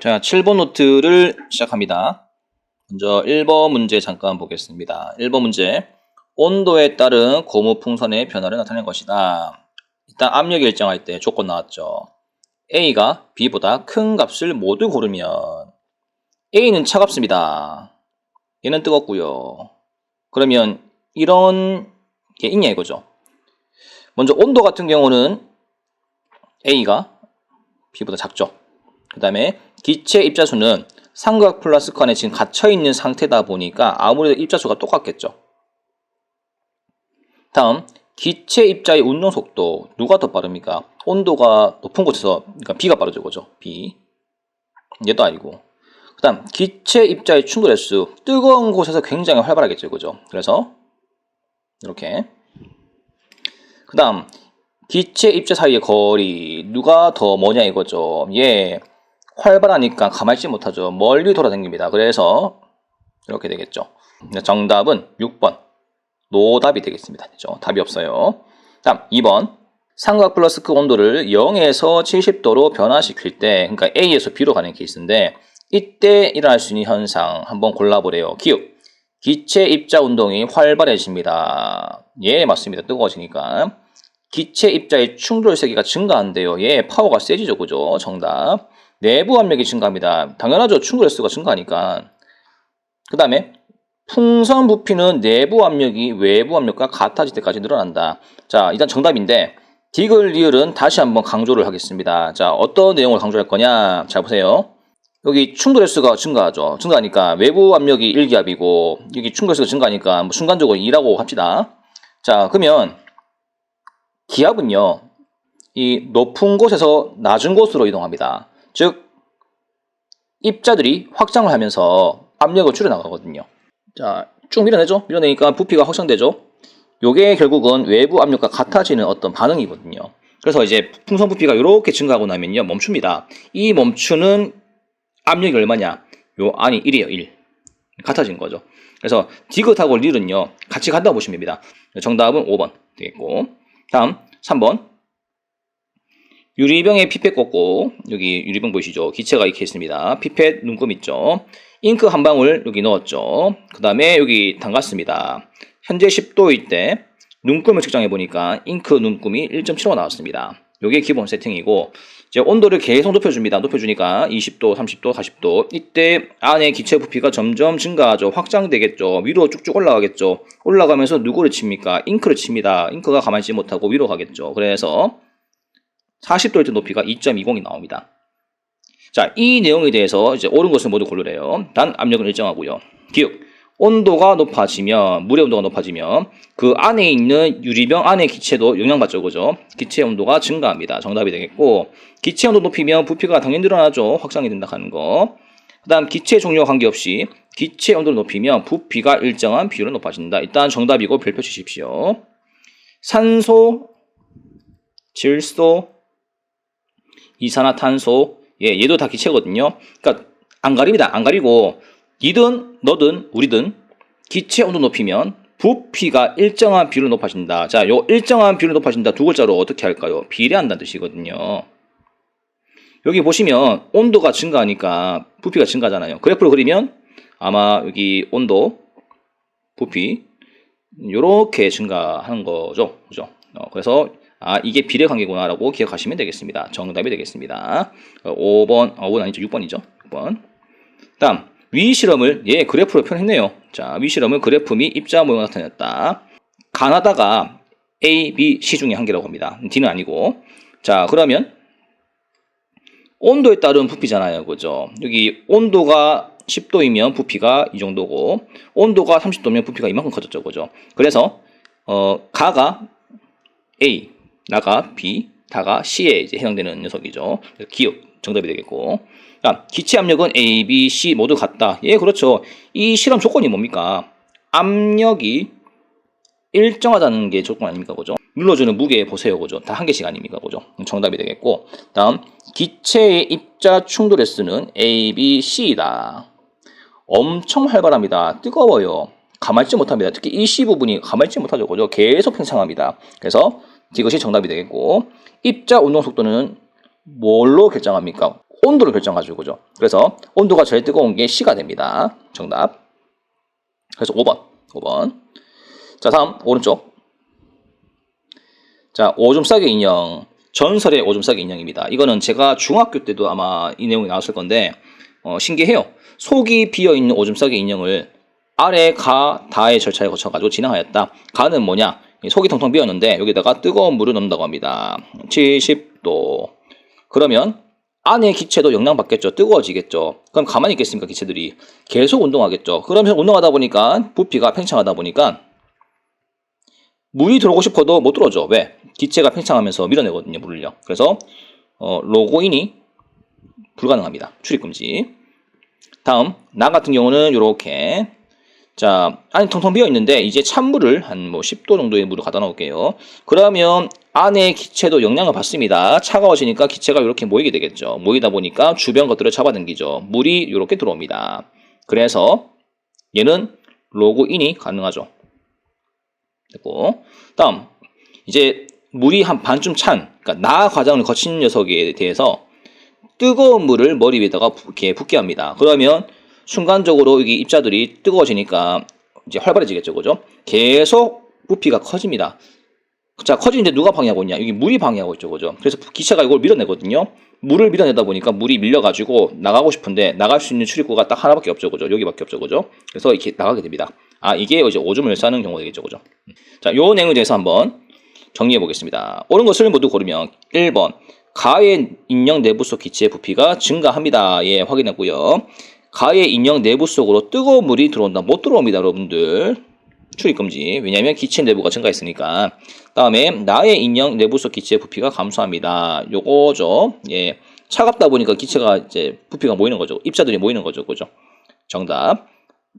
자, 7번 노트를 시작합니다. 먼저 1번 문제 잠깐 보겠습니다. 1번 문제. 온도에 따른 고무 풍선의 변화를 나타낼 것이다. 일단 압력이 일정할 때 조건 나왔죠. A가 B보다 큰 값을 모두 고르면 A는 차갑습니다. 얘는 뜨겁고요. 그러면 이런 게 있냐 이거죠. 먼저 온도 같은 경우는 A가 B보다 작죠. 그 다음에 기체 입자수는 삼각 플라스크 안에 지금 갇혀있는 상태다 보니까 아무래도 입자수가 똑같겠죠. 다음, 기체 입자의 운동 속도 누가 더 빠릅니까? 온도가 높은 곳에서 그러니까 B가 빠르죠, 그죠? B. 얘도 아니고. 그 다음, 기체 입자의 충돌 횟수 뜨거운 곳에서 굉장히 활발하겠죠, 그죠? 그래서 이렇게. 그 다음, 기체 입자 사이의 거리 누가 더 뭐냐 이거죠. 예, 활발하니까 가만히 있지 못하죠. 멀리 돌아다닙니다. 그래서 이렇게 되겠죠. 정답은 6번 노답이 되겠습니다. 그렇죠? 답이 없어요. 다음 2번 삼각 플라스크 온도를 0에서 70도로 변화시킬 때, 그러니까 A에서 B로 가는 케이스인데 이때 일어날 수 있는 현상 한번 골라보래요. 기억, 기체 입자 운동이 활발해집니다. 예, 맞습니다. 뜨거워지니까. 기체 입자의 충돌 세기가 증가한대요. 예, 파워가 세지죠, 그죠? 정답. 내부 압력이 증가합니다. 당연하죠. 충돌 횟수가 증가하니까. 그 다음에 풍선 부피는 내부 압력이 외부 압력과 같아질 때까지 늘어난다. 자, 일단 정답인데 디귿 리을은 다시 한번 강조를 하겠습니다. 자, 어떤 내용을 강조할 거냐? 자, 보세요. 여기 충돌 횟수가 증가하죠. 증가하니까 외부 압력이 1기압이고 여기 충돌 횟수가 증가하니까 뭐 순간적으로 2라고 합시다. 자, 그러면 기압은요, 이 높은 곳에서 낮은 곳으로 이동합니다. 즉, 입자들이 확장을 하면서 압력을 줄여나가거든요. 자, 쭉 밀어내죠? 밀어내니까 부피가 확장되죠? 요게 결국은 외부 압력과 같아지는 어떤 반응이거든요. 그래서 이제 풍선 부피가 이렇게 증가하고 나면요, 멈춥니다. 이 멈추는 압력이 얼마냐? 요 안이 1이에요, 1. 같아진 거죠. 그래서 디귿하고 릴은요, 같이 간다고 보시면 됩니다. 정답은 5번 되겠고. 다음 3번 유리병에 피펫 꽂고, 여기 유리병 보이시죠? 기체가 이렇게 있습니다. 피펫 눈금 있죠? 잉크 한 방울 여기 넣었죠? 그 다음에 여기 담갔습니다. 현재 10도일 때 눈금을 측정해 보니까 잉크 눈금이 1.75 나왔습니다. 이게 기본 세팅이고, 이제 온도를 계속 높여줍니다. 높여주니까 20도, 30도, 40도. 이때 안에 기체 부피가 점점 증가하죠. 확장되겠죠. 위로 쭉쭉 올라가겠죠. 올라가면서 누구를 칩니까? 잉크를 칩니다. 잉크가 가만히 있지 못하고 위로 가겠죠. 그래서 40도일 때 높이가 2.20이 나옵니다. 자, 이 내용에 대해서 이제 옳은 것을 모두 고르래요. 단 압력은 일정하고요. 기억, 온도가 높아지면, 물의 온도가 높아지면 그 안에 있는 유리병 안의 기체도 영향받죠, 그죠? 기체 온도가 증가합니다. 정답이 되겠고, 기체 온도 높이면 부피가 당연히 늘어나죠. 확장이 된다 하는 거. 그 다음 기체 종류와 관계없이 기체 온도를 높이면 부피가 일정한 비율로 높아진다. 일단 정답이고 별표 치십시오. 산소, 질소, 이산화탄소, 예, 얘도 다 기체거든요. 그러니까 안 가립니다. 안 가리고 니든 너든 우리든 기체 온도 높이면 부피가 일정한 비율로 높아진다. 자, 요 일정한 비율로 높아진다 두 글자로 어떻게 할까요? 비례한다는 뜻이거든요. 여기 보시면 온도가 증가하니까 부피가 증가하잖아요. 그래프를 그리면 아마 여기 온도, 부피 요렇게 증가하는 거죠. 그죠? 그래서 이게 비례 관계구나 라고 기억하시면 되겠습니다. 정답이 되겠습니다. 5번, 5번 아니죠. 6번이죠. 6번. 다음, 위 실험을, 예, 그래프로 표현했네요. 자, 위 실험은 그래프 및 입자 모형을 나타냈다. 가나다가 A, B, C 중에 한 개라고 합니다. D는 아니고. 자, 그러면 온도에 따른 부피잖아요. 그죠? 여기 온도가 10도이면 부피가 이 정도고, 온도가 30도면 부피가 이만큼 커졌죠. 그죠? 그래서, 가가 A, 나가 B, 다가 C에 이제 해당되는 녀석이죠. 기억, 정답이 되겠고. 기체 압력은 A, B, C 모두 같다. 예, 그렇죠. 이 실험 조건이 뭡니까? 압력이 일정하다는 게 조건 아닙니까? 그죠? 눌러주는 무게 보세요. 그죠? 다 한 개씩 아닙니까? 그죠? 정답이 되겠고. 다음, 기체의 입자 충돌 횟수는 A, B, C이다. 엄청 활발합니다. 뜨거워요. 가만히 있지 못합니다. 특히 이 C 부분이 가만히 있지 못하죠. 그죠? 계속 팽창합니다. 그래서 이것이 정답이 되겠고, 입자 운동 속도는 뭘로 결정합니까? 온도를 결정하죠. 그죠? 그래서 온도가 제일 뜨거운 게 C가 됩니다. 정답. 그래서 5번. 자, 다음 오른쪽. 자, 오줌 싸개 인형. 전설의 오줌 싸개 인형입니다. 이거는 제가 중학교 때도 아마 이 내용이 나왔을 건데 신기해요. 속이 비어있는 오줌 싸개 인형을 아래 가, 다의 절차를 거쳐가지고 진행하였다. 가는 뭐냐? 속이 텅텅 비었는데 여기다가 뜨거운 물을 넣는다고 합니다. 70도. 그러면 안에 기체도 영향받겠죠. 뜨거워지겠죠. 그럼 가만히 있겠습니까? 기체들이 계속 운동하겠죠. 그러면서 운동하다 보니까 부피가 팽창하다 보니까 물이 들어오고 싶어도 못 들어오죠. 왜? 기체가 팽창하면서 밀어내거든요. 물을요. 그래서 로그인이 불가능합니다. 출입금지. 다음 나 같은 경우는 이렇게 자, 안에 텅텅 비어 있는데 이제 찬물을 한 10도 정도의 물을 갖다 놓을게요. 그러면 안에 기체도 영향을 받습니다. 차가워지니까 기체가 이렇게 모이게 되겠죠. 모이다 보니까 주변 것들을 잡아당기죠. 물이 이렇게 들어옵니다. 그래서 얘는 로그인이 가능하죠. 됐고, 다음 이제 물이 한 반쯤 찬, 그러니까 나 과정을 거친 녀석에 대해서 뜨거운 물을 머리 위에다가 이렇게 붓게 합니다. 그러면 순간적으로 여기 입자들이 뜨거워지니까 이제 활발해지겠죠. 그죠? 계속 부피가 커집니다. 자, 커지는데 누가 방해하고 있냐? 여기 물이 방해하고 있죠. 그죠? 그래서 기체가 이걸 밀어내거든요. 물을 밀어내다 보니까 물이 밀려가지고 나가고 싶은데 나갈 수 있는 출입구가 딱 하나밖에 없죠. 그죠? 여기밖에 없죠. 그죠? 그래서 이렇게 나가게 됩니다. 아, 이게 이제 오줌을 싸는 경우가 되겠죠. 그죠? 자, 요 내용에 대해서 한번 정리해 보겠습니다. 옳은 것을 모두 고르면 1번 가의 인형 내부 속 기체의 부피가 증가합니다. 예, 확인했고요. 가의 인형 내부 속으로 뜨거운 물이 들어온다. 못 들어옵니다, 여러분들. 출입금지. 왜냐하면 기체 내부가 증가했으니까. 다음에 나의 인형 내부 속 기체의 부피가 감소합니다. 요거죠. 예, 차갑다 보니까 기체가 이제 부피가 모이는 거죠. 입자들이 모이는 거죠, 그죠? 정답.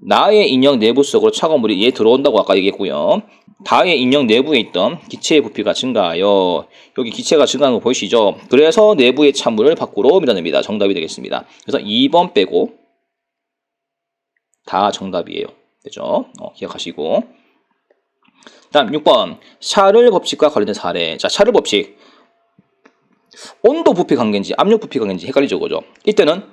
나의 인형 내부 속으로 차가운 물이 얘 들어온다고 아까 얘기했고요. 다의 인형 내부에 있던 기체의 부피가 증가하여 여기 기체가 증가하는 거 보이시죠? 그래서 내부의 찬물을 밖으로 밀어냅니다. 정답이 되겠습니다. 그래서 2번 빼고 다 정답이에요. 되죠? 기억하시고. 다음 6번 샤를 법칙과 관련된 사례. 자, 샤를 법칙. 온도 부피 관계인지 압력 부피 관계인지 헷갈리죠, 그죠? 이때는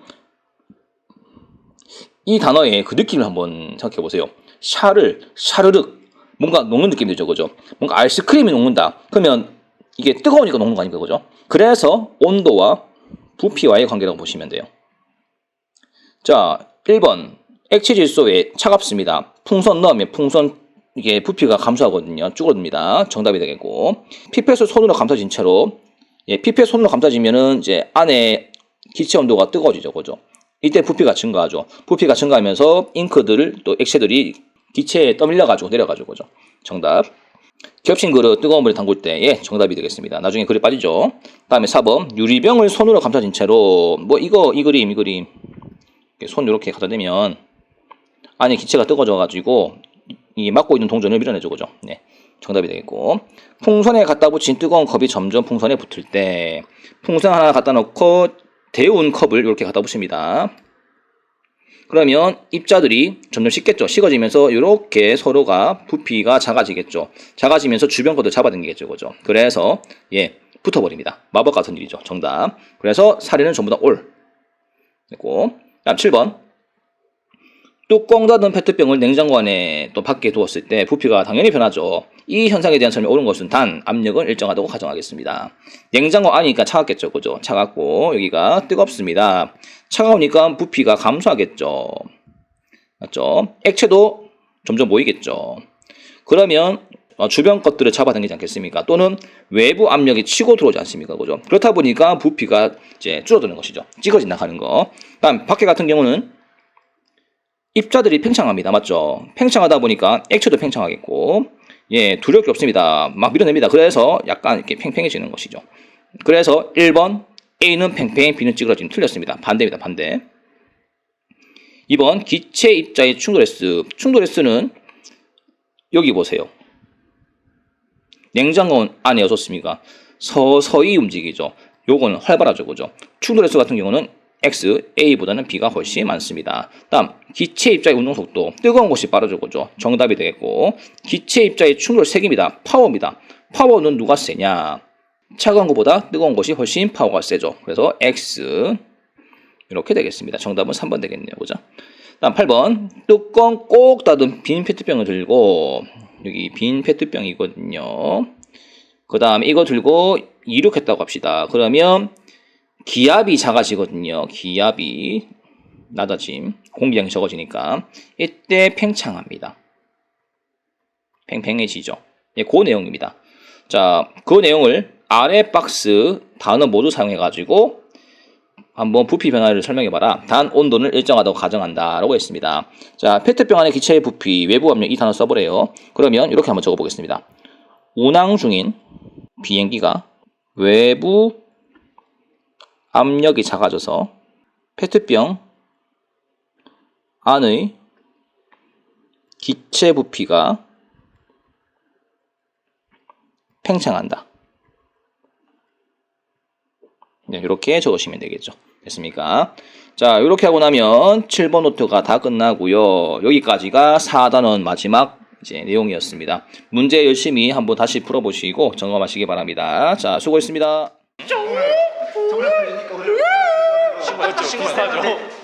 이 단어의 그 느낌을 한번 생각해 보세요. 샤르륵 뭔가 녹는 느낌이 들죠, 그죠? 뭔가 아이스크림이 녹는다. 그러면 이게 뜨거우니까 녹는 거 아닙니까, 그죠? 그래서 온도와 부피와의 관계라고 보시면 돼요. 자, 1번 액체 질소에 차갑습니다. 풍선 넣으면 풍선 이게 부피가 감소하거든요. 줄어듭니다. 정답이 되겠고, 피펫을 손으로 감싸진 채로 피펫 손으로 감싸지면은 이제 안에 기체 온도가 뜨거워지죠, 그죠? 이때 부피가 증가하죠. 부피가 증가하면서 잉크들 또 액체들이 기체에 떠밀려가지고 내려가죠, 그죠? 정답. 겹친 그릇 뜨거운 물에 담글 때의 정답이 되겠습니다. 나중에 그릇 빠지죠. 다음에 4번 유리병을 손으로 감싸진 채로 이 그림 손 이렇게 갖다 대면 안에 기체가 뜨거워져가지고 이 막고 있는 동전을 밀어내죠, 그죠? 네, 정답이 되겠고, 풍선에 갖다 붙인 뜨거운 컵이 점점 풍선에 붙을 때 풍선 하나 갖다 놓고 데운 컵을 이렇게 갖다 붙입니다. 그러면 입자들이 점점 식어지면서 이렇게 서로가 부피가 작아지겠죠. 작아지면서 주변 것들 잡아당기겠죠, 그죠? 그래서 붙어버립니다. 마법 같은 일이죠. 정답. 그래서 사례는 전부 다 올. 됐고, 다음 7번 뚜껑 닫은 페트병을 냉장고 안에 또 밖에 두었을 때 부피가 당연히 변하죠. 이 현상에 대한 설명이 옳은 것은 단 압력은 일정하다고 가정하겠습니다. 냉장고 안이니까 차갑겠죠, 그죠? 차갑고 여기가 뜨겁습니다. 차가우니까 부피가 감소하겠죠. 맞죠? 액체도 점점 모이겠죠. 그러면 주변 것들을 잡아당기지 않겠습니까? 또는 외부 압력이 치고 들어오지 않습니까? 그죠? 그렇다 보니까 부피가 이제 줄어드는 것이죠. 찌그러진다 하는 거. 다음 밖에 같은 경우는 입자들이 팽창합니다. 맞죠? 팽창하다 보니까 액체도 팽창하겠고, 두려울 게 없습니다. 막 밀어냅니다. 그래서 약간 이렇게 팽팽해지는 것이죠. 그래서 1번 A는 팽팽, B는 찌그러짐. 틀렸습니다. 반대입니다. 반대. 2번 기체 입자의 충돌S. 충돌S는 여기 보세요. 냉장고 안에 어떻습니까? 서서히 움직이죠. 요거는 활발하죠, 그죠? 충돌S 같은 경우는 X, A보다는 B가 훨씬 많습니다. 다음, 기체 입자의 운동 속도. 뜨거운 것이 빠르죠, 그죠? 정답이 되겠고, 기체 입자의 충돌 세기입니다. 파워입니다. 파워는 누가 세냐? 차가운 것보다 뜨거운 것이 훨씬 파워가 세죠. 그래서 X. 이렇게 되겠습니다. 정답은 3번 되겠네요. 그죠? 다음 8번. 뚜껑 꼭 닫은 빈 페트병을 들고, 여기 빈 페트병이거든요. 그 다음 이거 들고 이륙했다고 합시다. 그러면 기압이 작아지거든요. 기압이 낮아짐. 공기량이 적어지니까. 이때 팽창합니다. 팽팽해지죠. 예, 그 내용입니다. 자, 그 내용을 아래 박스 단어 모두 사용해가지고 한번 부피 변화를 설명해봐라. 단 온도는 일정하다고 가정한다 라고 했습니다. 자, 페트병 안의 기체의 부피, 외부 압력 이 단어 써보래요. 그러면 이렇게 한번 적어보겠습니다. 운항 중인 비행기가 외부 압력이 작아져서 페트병 안의 기체 부피가 팽창한다. 네, 이렇게 적으시면 되겠죠. 됐습니까? 자, 이렇게 하고 나면 7번 노트가 다 끝나고요. 여기까지가 4단원 마지막 이제 내용이었습니다. 문제 열심히 한번 다시 풀어보시고 점검하시기 바랍니다. 자, 수고했습니다. 정답 풀리니까 그래. 신고하죠.